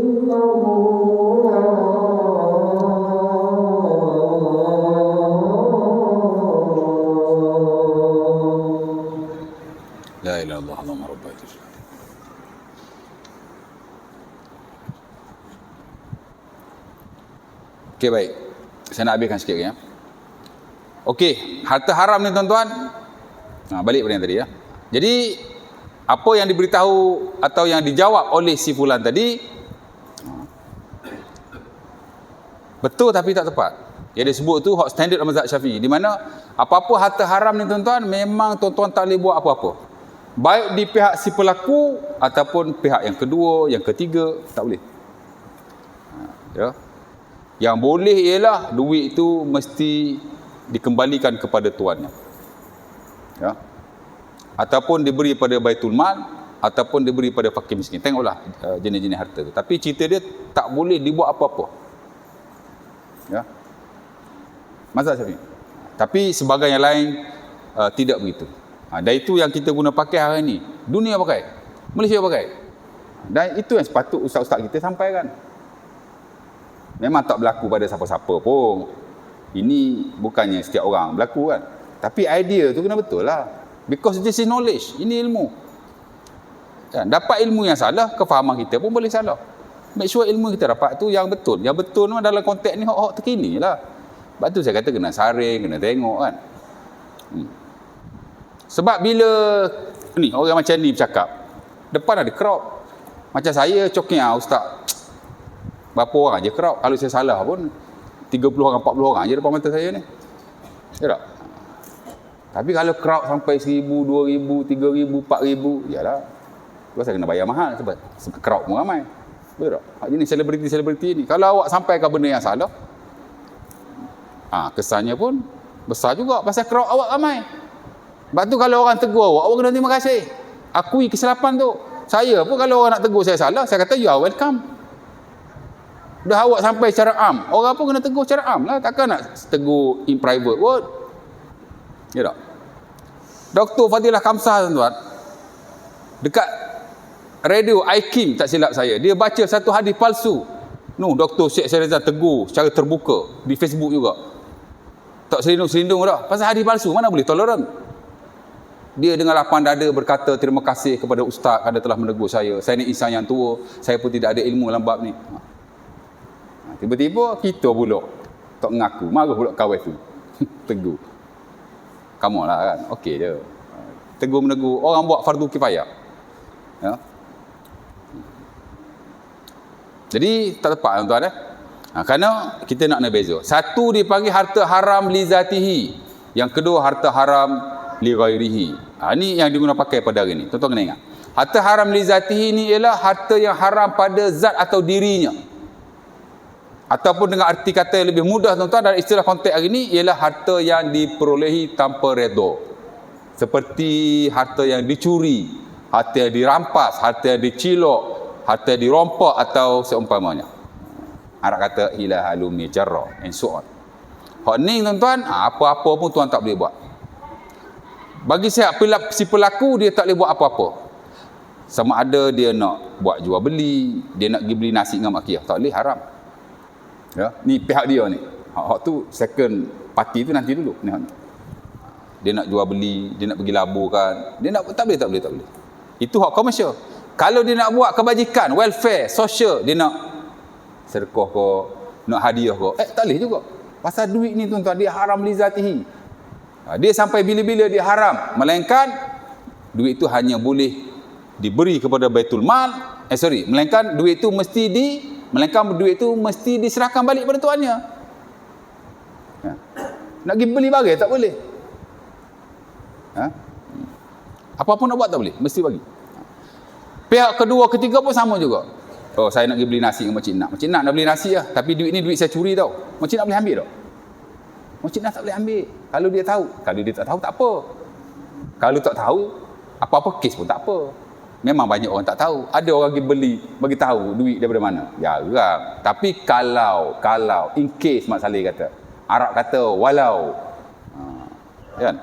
إلا الله La ilaha illallah, Allahumma rabbal alamin. Okey, baik. Saya nak habiskan sikit ya. Okey, harta haram ni tuan-tuan. Balik pada yang tadi ya. Jadi apa yang diberitahu atau yang dijawab oleh si fulan tadi betul tapi tak tepat. Yang disebut tu hak standard mazhab Syafi'i, di mana apa-apa harta haram ni tuan-tuan memang tuan-tuan tak boleh buat apa-apa. Baik di pihak si pelaku ataupun pihak yang kedua, yang ketiga, tak boleh. Ya. Yang boleh ialah duit itu mesti dikembalikan kepada tuannya. Ya. Ataupun diberi pada Baitul Mal ataupun diberi pada fakir miskin. Tengoklah jenis-jenis harta tu. Tapi cerita dia tak boleh dibuat apa-apa. Ya. Mazhab Syafi'i. Tapi sebagai yang lain tidak begitu. Dan itu yang kita guna pakai hari ni. Dunia pakai, Malaysia pakai. Dan itu yang sepatut ustaz-ustaz kita sampaikan. Memang tak berlaku pada siapa-siapa pun. Ini bukannya setiap orang berlaku kan. Tapi idea tu kena betul lah. Because this is knowledge. Ini ilmu. Dan dapat ilmu yang salah, kefahaman kita pun boleh salah. Make sure ilmu kita dapat tu yang betul. Yang betul tu dalam konteks ni hak-hak terkini lah. Sebab tu saya kata kena saring, kena tengok kan. Sebab bila ni orang macam ni bercakap, depan ada crowd. Macam saya coknya ustaz. Berapa orang je crowd? Kalau saya salah pun 30 orang, 40 orang je depan mata saya ni. Ya tak? Tapi kalau crowd sampai 1,000, 2,000, 3,000, 4,000, yalah. Pasal kena bayar mahal sebab crowd pun ramai. Betul tak? Ini selebriti ni. Kalau awak sampaikan benda yang salah, kesannya pun besar juga pasal crowd awak ramai. Sebab tu kalau orang tegur awak kena terima kasih. Akui kesilapan tu. Saya pun kalau orang nak tegur saya salah, saya kata you are welcome. Dah awak sampai secara am, orang pun kena tegur secara am lah. Takkan nak tegur in private word. Ya tak? Dr. Fadilah Kamsah tuan-tuan, dekat radio IKIM tak silap saya, dia baca satu hadis palsu. Dr. Syed Syahrizal tegur secara terbuka di Facebook juga. Tak selindung-selindung dah. Pasal hadis palsu mana boleh toleran. Dia dengan lapang dada berkata terima kasih kepada ustaz kerana telah menegur saya. Saya ni insan yang tua, saya pun tidak ada ilmu dalam bab ni. Tiba-tiba kita pula tak mengaku, marah pula kawan tu. Tegur. Kamu lah kan, okey je. Tegur menegur, orang buat fardu kifayah. Ya. Jadi tak tepat tuan-tuan kerana kita nak beza. Satu dipanggil harta haram li zatihi, yang kedua harta haram li ghairihi. Ini yang diguna pakai pada hari ni. Tuan-tuan kena ingat. Harta haram li zatihi ni ialah harta yang haram pada zat atau dirinya. Ataupun dengan arti kata yang lebih mudah tuan-tuan dalam istilah konteks hari ni ialah harta yang diperolehi tanpa redha. Seperti harta yang dicuri, harta yang dirampas, harta yang dicilok, harta yang dirompak atau seumpamanya. Arab kata hilah halumi jarra and so on. Hak ni tuan-tuan, apa-apa pun tuan tak boleh buat. Bagi saya si pelaku dia tak boleh buat apa-apa. Sama ada dia nak buat jual beli, dia nak pergi beli nasi dengan mak kiyah, tak boleh, haram. Ya, ni pihak dia ni. Hak tu second party tu nanti dulu ni. Dia nak jual beli, dia nak pergi laburkan, dia nak tak boleh. Itu hak komersial. Kalau dia nak buat kebajikan, welfare, sosial, dia nak sedekah ke, nak hadiah ke, tak boleh juga. Pasal duit ni tuan-tuan dia haram li zatihi. Dia sampai bila-bila dia haram, melainkan duit itu hanya boleh diberi kepada Baitul Mal, melainkan duit itu mesti diserahkan balik pada tuannya. Nak pergi beli barang tak boleh. Apa pun nak buat tak boleh, mesti bagi. Pihak kedua, ketiga pun sama juga. Saya nak pergi beli nasi dengan Makcik Nak. Makcik Nak beli nasi lah, tapi duit ni duit saya curi tau. Makcik Nak boleh ambil tak? Makcik Nak tak boleh ambil. Kalau dia tahu. Kalau dia tak tahu, tak apa. Kalau tak tahu, apa-apa kes pun tak apa. Memang banyak orang tak tahu. Ada orang pergi beli, bagi tahu duit daripada mana. Jarang. Tapi kalau in case Mak Saleh kata, Arab kata walau. Kan?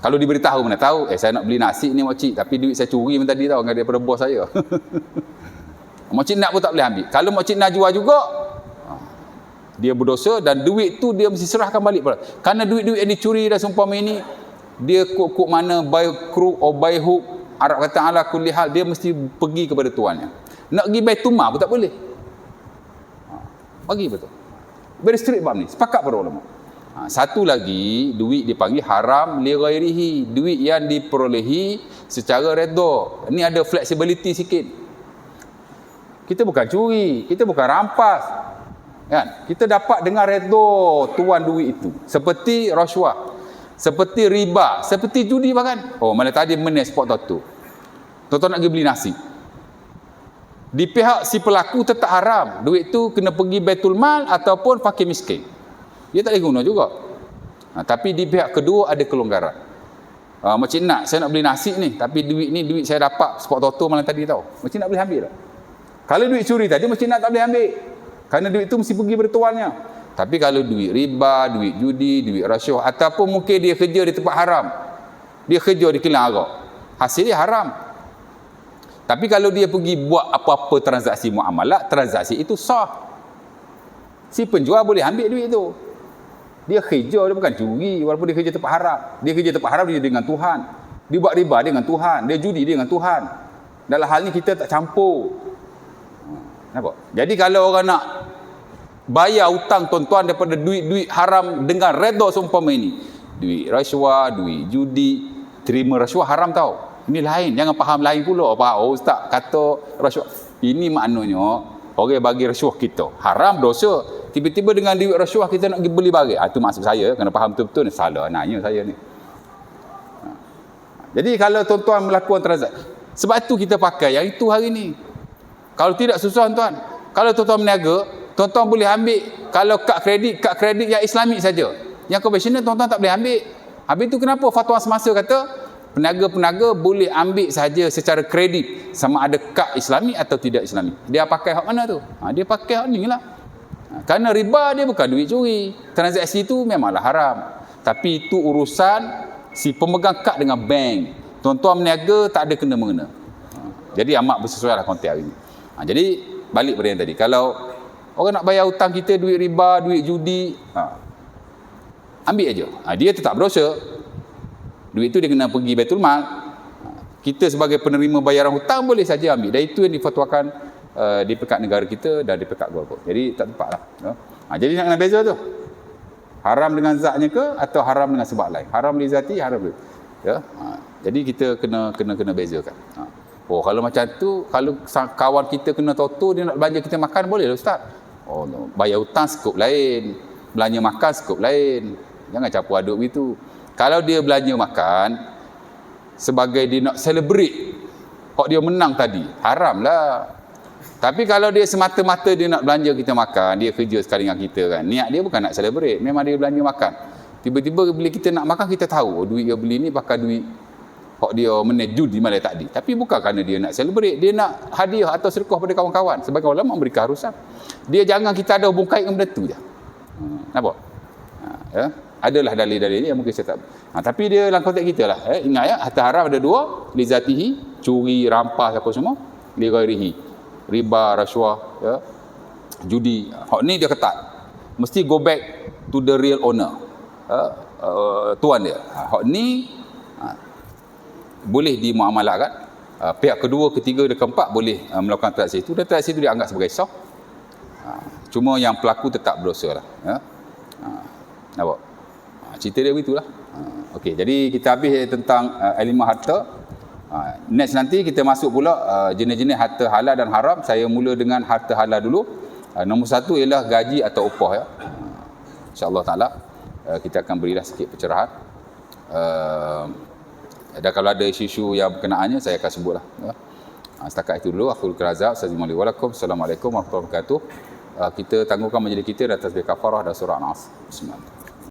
Kalau diberitahu mana tahu, saya nak beli nasi ni makcik, tapi duit saya curi tadi tahu daripada bos saya. Makcik Nak pun tak boleh ambil. Kalau Makcik Nak jual juga, dia berdosa dan duit tu dia mesti serahkan balik pada. Kerana duit-duit yang dicuri dan seumpama ini, dia kok mana by crook or by hook, Arab kata ala kulli hal, dia mesti pergi kepada tuannya. Nak pergi Baitul Mal pun tak boleh. Bagi betul. Very strict bab ni. Sepakat para ulama. Satu lagi, duit dipanggil haram li ghairihi, duit yang diperolehi secara redha. Ini ada flexibility sikit. Kita bukan curi, kita bukan rampas. Kan? Kita dapat dengan redha tuan duit itu. Seperti rasuah, seperti riba, seperti judi bahkan. Malah tadi menang spot Toto. Toto nak pergi beli nasi. Di pihak si pelaku tetap haram. Duit tu kena pergi Baitul Mal ataupun fakir miskin. Dia tak boleh guna juga. Tapi di pihak kedua ada kelonggaran. Makcik Nak, saya nak beli nasi ni, tapi duit ni duit saya dapat spot Toto malam tadi tau. Makcik Nak boleh ambil tak? Kalau duit curi tadi, Makcik Nak tak boleh ambil. Kerana duit tu mesti pergi pada tuannya. Tapi kalau duit riba, duit judi, duit rasuah, ataupun mungkin dia kerja di tempat haram, dia kerja di kilang arak, hasil dia haram. Tapi kalau dia pergi buat apa-apa transaksi muamalah, transaksi itu sah. Si penjual boleh ambil duit tu. Dia kerja, dia bukan curi. Walaupun dia kerja tempat haram, dia kerja tempat haram, dia dengan Tuhan. Dia buat riba dengan Tuhan, dia judi dengan Tuhan. Dalam hal ni kita tak campur. Nampak? Jadi kalau orang nak bayar hutang tuan-tuan daripada duit-duit haram dengan redha seumpama ini, duit rasuah, duit judi, terima rasuah haram tau. Ini lain, jangan faham lain pula. Ustaz kata rasuah, ini maknanya orang bagi rasuah kita haram, dosa. Tiba-tiba dengan duit rasuah kita nak pergi beli barang. Itu maksud saya, kena faham betul-betul ni. Salah nanya saya ni. Jadi kalau tuan-tuan melakukan transaksi, sebab tu kita pakai yang itu hari ni. Kalau tidak susah tuan. Kalau tuan-tuan berniaga, tuan-tuan boleh ambil kalau kad kredit yang Islamik saja. Yang konvensional tuan-tuan tak boleh ambil. Habis tu kenapa fatwa semasa kata peniaga-peniaga boleh ambil saja secara kredit sama ada kad Islamik atau tidak Islamik. Dia pakai hak mana tu? Dia pakai hak ni lah. Kerana riba dia bukan duit curi. Transaksi tu memanglah haram. Tapi itu urusan si pemegang kad dengan bank. Tuan-tuan berniaga tak ada kena-mengena. Jadi amat bersesuaian lah konteks hari ni. Jadi balik pada yang tadi. Kalau orang nak bayar hutang kita duit riba, duit judi, ambil aja. Dia tetap berdosa. Duit tu dia kena pergi Baitul Mal. Kita sebagai penerima bayaran hutang boleh saja ambil. Dan itu yang difatwakan di pekat negara kita dan di pekat Golkar. Jadi tak tepat lah. Jadi nak kena beza tu. Haram dengan zatnya ke atau haram dengan sebab lain? Haram li zati, haram li. Ya. Jadi kita kena bezakan. Oh, kalau macam tu, kalau kawan kita kena toto dia nak belanja kita makan, boleh lah ustaz. Oh, no. Bayar hutang skop lain, belanja makan skop lain. Jangan campur aduk begitu. Kalau dia belanja makan sebagai dia nak celebrate hak dia menang tadi, haram lah. Tapi kalau dia semata-mata dia nak belanja kita makan, dia kerja sekali dengan kita kan, niat dia bukan nak celebrate, memang dia belanja makan. Tiba-tiba bila kita nak makan, kita tahu duit dia beli ni pakai duit hak dia menejud di mana tadi. Tapi bukan kerana dia nak celebrate, dia nak hadiah atau sedekah pada kawan-kawan. Sebagai ulama memberi keharusan. Dia jangan kita ada hubung kait dengan benda tu je. Nampak? Ya? Adalah dalil-dalil ni yang mungkin saya tak. Tapi dia dalam konteks kita lah. Ingat ya, harta haram ada dua, li zatihi, curi, rampas apa semua, li ghairihi, riba, rasuah, ya, judi. Hak ni dia ketat. Mesti go back to the real owner. Tuan dia. Hak ni boleh dimuamalahkan. Pihak kedua, ketiga dan keempat boleh melakukan transaksi itu, dan transaksi itu dianggap sebagai sah. Cuma yang pelaku tetap berdosa lah. Ya? Nampak? Cerita dia begitulah. Okey, jadi kita habis tentang ilmu harta. Next nanti kita masuk pula jenis-jenis harta halal dan haram. Saya mula dengan harta halal dulu. Nombor satu ialah gaji atau upah ya. InsyaAllah ta'ala kita akan berilah sikit pencerahan. Dan kalau ada isu-isu yang berkenaannya saya akan sebutlah ya. Setakat itu dulu. Akhul Kirazab. Assalamualaikum warahmatullahi wabarakatuh. Kita tangguhkan majlis kita di atas kafarah dan surah An-Nas. Bismillah.